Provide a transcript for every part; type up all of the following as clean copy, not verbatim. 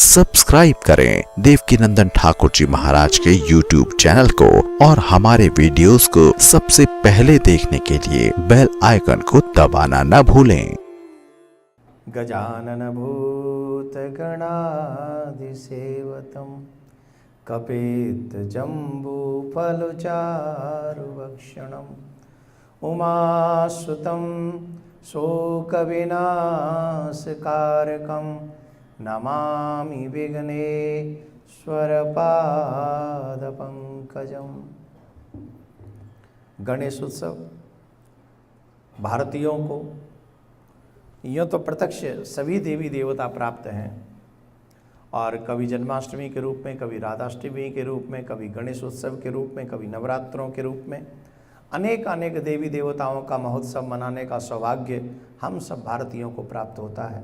Subscribe करें देवकीनंदन ठाकुर जी महाराज के YouTube channel को और हमारे वीडियोस को सबसे पहले देखने के लिए बेल आइकन को दबाना न भूलें। गजानन भूत गणाधिसेवतम कपित जम्बू फलचारुभक्षणम उमासुतं शोकविनाशकारकं नमामि विघ्नेश्वरपादपङ्कजम्। गणेश उत्सव भारतीयों को यूँ तो प्रत्यक्ष सभी देवी देवता प्राप्त हैं, और कभी जन्माष्टमी के रूप में, कभी राधाष्टमी के रूप में, कभी गणेश उत्सव के रूप में, कभी नवरात्रों के रूप में अनेक अनेक देवी देवताओं का महोत्सव मनाने का सौभाग्य हम सब भारतीयों को प्राप्त होता है।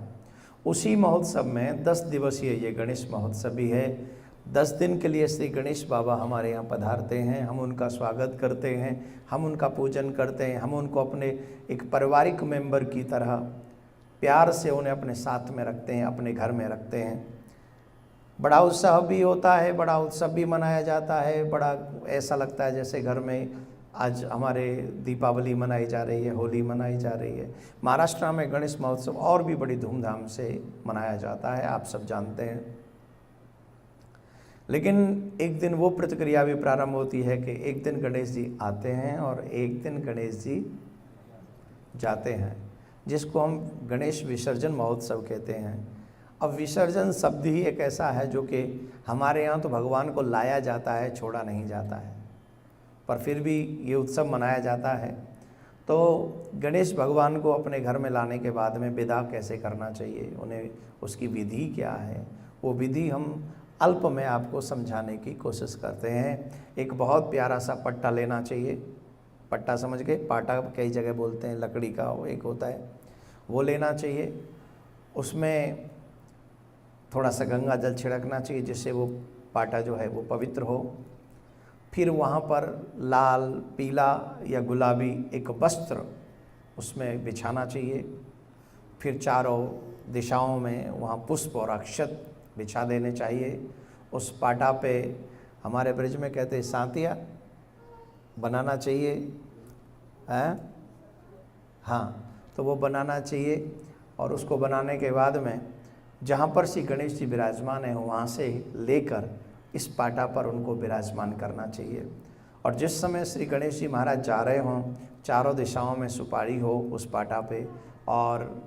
उसी महोत्सव में 10 दिवसीय ये गणेश महोत्सव भी है। 10 दिन के लिए श्री गणेश बाबा हमारे यहाँ पधारते हैं, हम उनका स्वागत करते हैं, हम उनका पूजन करते हैं, हम उनको अपने एक पारिवारिक मेंबर की तरह प्यार से उन्हें अपने साथ में रखते हैं, अपने घर में रखते हैं। बड़ा उत्साह भी होता है, बड़ा उत्सव भी मनाया जाता है। बड़ा ऐसा लगता है जैसे घर में आज हमारे दीपावली मनाई जा रही है, होली मनाई जा रही है। महाराष्ट्र में गणेश महोत्सव और भी बड़ी धूमधाम से मनाया जाता है, आप सब जानते हैं। लेकिन एक दिन वो प्रतिक्रिया भी प्रारंभ होती है कि एक दिन गणेश जी आते हैं और एक दिन गणेश जी जाते हैं, जिसको हम गणेश विसर्जन महोत्सव कहते हैं। अब विसर्जन शब्द ही एक ऐसा है जो कि हमारे यहाँ तो भगवान को लाया जाता है, छोड़ा नहीं जाता है, पर फिर भी ये उत्सव मनाया जाता है। तो गणेश भगवान को अपने घर में लाने के बाद में विदा कैसे करना चाहिए, उन्हें उसकी विधि क्या है, वो विधि हम अल्प में आपको समझाने की कोशिश करते हैं। एक बहुत प्यारा सा पट्टा लेना चाहिए, पट्टा समझ के, पाटा कई जगह बोलते हैं, लकड़ी का वो एक होता है, वो लेना चाहिए। उसमें थोड़ा सा गंगा जल छिड़कना चाहिए जिससे वो पाटा जो है वो पवित्र हो। फिर वहाँ पर लाल, पीला या गुलाबी एक वस्त्र उसमें बिछाना चाहिए। फिर चारों दिशाओं में वहाँ पुष्प और अक्षत बिछा देने चाहिए। उस पाटा पे हमारे ब्रज में कहते हैं सांतिया बनाना चाहिए, हैं? हाँ, तो वो बनाना चाहिए। और उसको बनाने के बाद में जहाँ पर श्री गणेश जी विराजमान हैं वहाँ से लेकर इस पाटा पर उनको विराजमान करना चाहिए। और जिस समय श्री गणेश जी महाराज जा रहे हों, चारों दिशाओं में सुपारी हो उस पाटा पे, और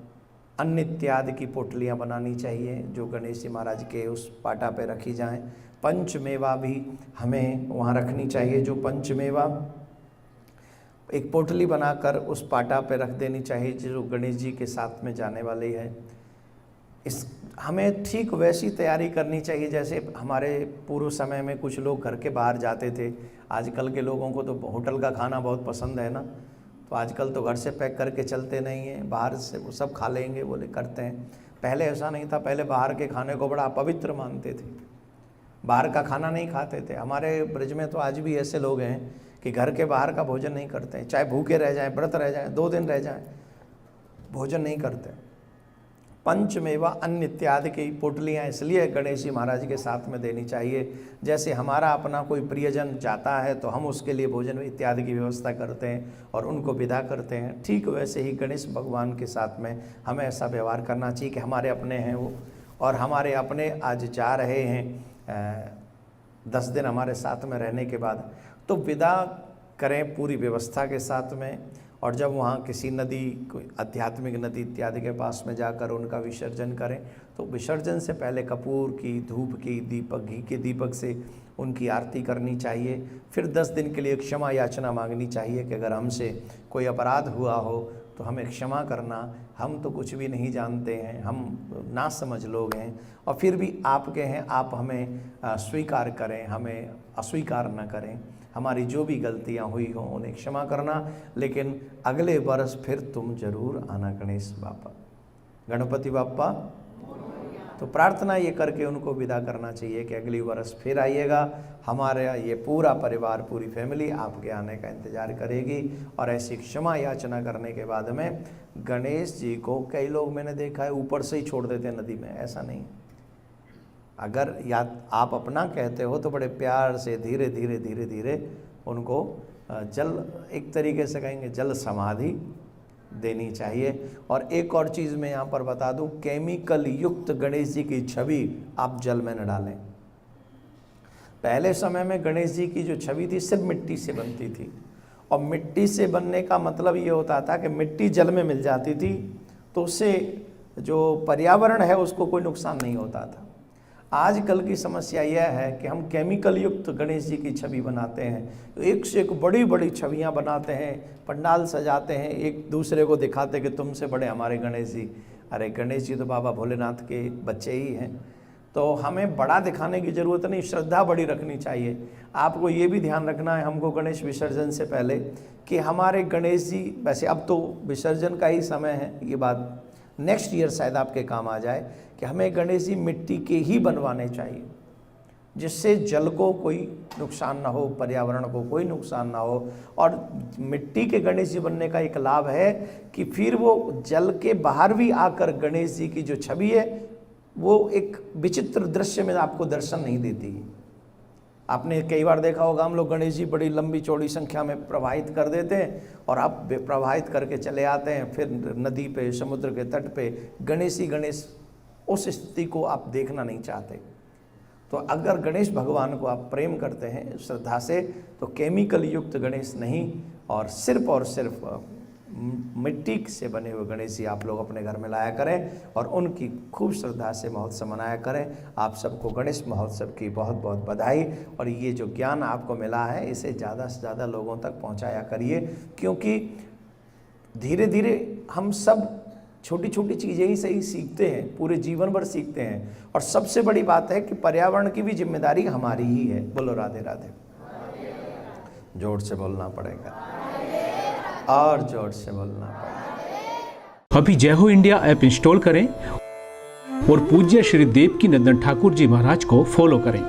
अन्न इत्यादि की पोटलियाँ बनानी चाहिए जो गणेश जी महाराज के उस पाटा पे रखी जाएं। पंचमेवा भी हमें वहाँ रखनी चाहिए, जो पंचमेवा एक पोटली बनाकर उस पाटा पे रख देनी चाहिए जो गणेश जी के साथ में जाने वाली है। इस हमें ठीक वैसी तैयारी करनी चाहिए जैसे हमारे पूर्व समय में कुछ लोग घर के बाहर जाते थे। आजकल के लोगों को तो होटल का खाना बहुत पसंद है ना, तो आजकल तो घर से पैक करके चलते नहीं हैं, बाहर से वो सब खा लेंगे बोले करते हैं। पहले ऐसा नहीं था, पहले बाहर के खाने को बड़ा अपवित्र मानते थे, बाहर का खाना नहीं खाते थे। हमारे ब्रज में तो आज भी ऐसे लोग हैं कि घर के बाहर का भोजन नहीं करते हैं, चाहे भूखे रह जाएं, व्रत रह जाएं, 2 दिन रह जाएं, भोजन नहीं करते। पंचमेवा अन्न इत्यादि की पोटलियाँ इसलिए गणेश जी महाराज के साथ में देनी चाहिए, जैसे हमारा अपना कोई प्रियजन जाता है तो हम उसके लिए भोजन इत्यादि की व्यवस्था करते हैं और उनको विदा करते हैं। ठीक वैसे ही गणेश भगवान के साथ में हमें ऐसा व्यवहार करना चाहिए कि हमारे अपने हैं वो, और हमारे अपने आज जा रहे हैं 10 दिन हमारे साथ में रहने के बाद, तो विदा करें पूरी व्यवस्था के साथ में। और जब वहाँ किसी नदी, कोई आध्यात्मिक नदी इत्यादि के पास में जाकर उनका विसर्जन करें, तो विसर्जन से पहले कपूर की, धूप की, दीपक, घी के दीपक से उनकी आरती करनी चाहिए। फिर 10 दिन के लिए क्षमा याचना मांगनी चाहिए कि अगर हमसे कोई अपराध हुआ हो तो हमें क्षमा करना, हम तो कुछ भी नहीं जानते हैं, हम नासमझ लोग हैं, और फिर भी आपके हैं, आप हमें स्वीकार करें, हमें अस्वीकार न करें। हमारी जो भी गलतियां हुई हों उन्हें क्षमा करना, लेकिन अगले वर्ष फिर तुम जरूर आना गणेश बापा, गणपति बापा। तो प्रार्थना ये करके उनको विदा करना चाहिए कि अगली वर्ष फिर आइएगा, हमारे ये पूरा परिवार, पूरी फैमिली आपके आने का इंतज़ार करेगी। और ऐसी क्षमा याचना करने के बाद में गणेश जी को, कई लोग मैंने देखा है ऊपर से ही छोड़ देते हैं नदी में, ऐसा नहीं। अगर या आप अपना कहते हो तो बड़े प्यार से धीरे धीरे धीरे धीरे उनको जल, एक तरीके से कहेंगे जल समाधि देनी चाहिए। और एक और चीज़ मैं यहाँ पर बता दूँ, केमिकल युक्त गणेश जी की छवि आप जल में न डालें। पहले समय में गणेश जी की जो छवि थी सिर्फ मिट्टी से बनती थी, और मिट्टी से बनने का मतलब ये होता था कि मिट्टी जल में मिल जाती थी तो उससे जो पर्यावरण है उसको कोई नुकसान नहीं होता था। आजकल की समस्या यह है कि हम केमिकल युक्त गणेश जी की छवि बनाते हैं, तो एक से एक बड़ी बड़ी छवियां बनाते हैं, पंडाल सजाते हैं, एक दूसरे को दिखाते कि तुमसे बड़े हमारे गणेश जी। अरे गणेश जी तो बाबा भोलेनाथ के बच्चे ही हैं, तो हमें बड़ा दिखाने की ज़रूरत नहीं, श्रद्धा बड़ी रखनी चाहिए। आपको ये भी ध्यान रखना है हमको गणेश विसर्जन से पहले कि हमारे गणेश जी, वैसे अब तो विसर्जन का ही समय है, ये बात नेक्स्ट ईयर शायद आपके काम आ जाए, कि हमें गणेश जी मिट्टी के ही बनवाने चाहिए, जिससे जल को कोई नुकसान ना हो, पर्यावरण को कोई नुकसान ना हो। और मिट्टी के गणेश जी बनने का एक लाभ है कि फिर वो जल के बाहर भी आकर गणेश जी की जो छवि है वो एक विचित्र दृश्य में आपको दर्शन नहीं देती है। आपने कई बार देखा होगा, हम लोग गणेश जी बड़ी लंबी चौड़ी संख्या में प्रवाहित कर देते हैं और आप प्रवाहित करके चले आते हैं, फिर नदी पे, समुद्र के तट पे गणेश ही गणेश, उस स्थिति को आप देखना नहीं चाहते। तो अगर गणेश भगवान को आप प्रेम करते हैं श्रद्धा से, तो केमिकल युक्त गणेश नहीं और सिर्फ मिट्टी से बने हुए गणेश जी आप लोग अपने घर में लाया करें और उनकी खूब श्रद्धा से महोत्सव मनाया करें। आप सबको गणेश महोत्सव की बहुत बहुत बधाई। और ये जो ज्ञान आपको मिला है इसे ज़्यादा से ज़्यादा लोगों तक पहुंचाया करिए, क्योंकि धीरे धीरे हम सब छोटी छोटी चीज़ें ही सही सीखते हैं, पूरे जीवन भर सीखते हैं। और सबसे बड़ी बात है कि पर्यावरण की भी जिम्मेदारी हमारी ही है। बोलो राधे राधे। जोर से बोलना पड़ेगा और जोर से बोलना पड़ेगा। अभी जय हो इंडिया ऐप इंस्टॉल करें और पूज्य श्री देवकी नंदन ठाकुर जी महाराज को फॉलो करें।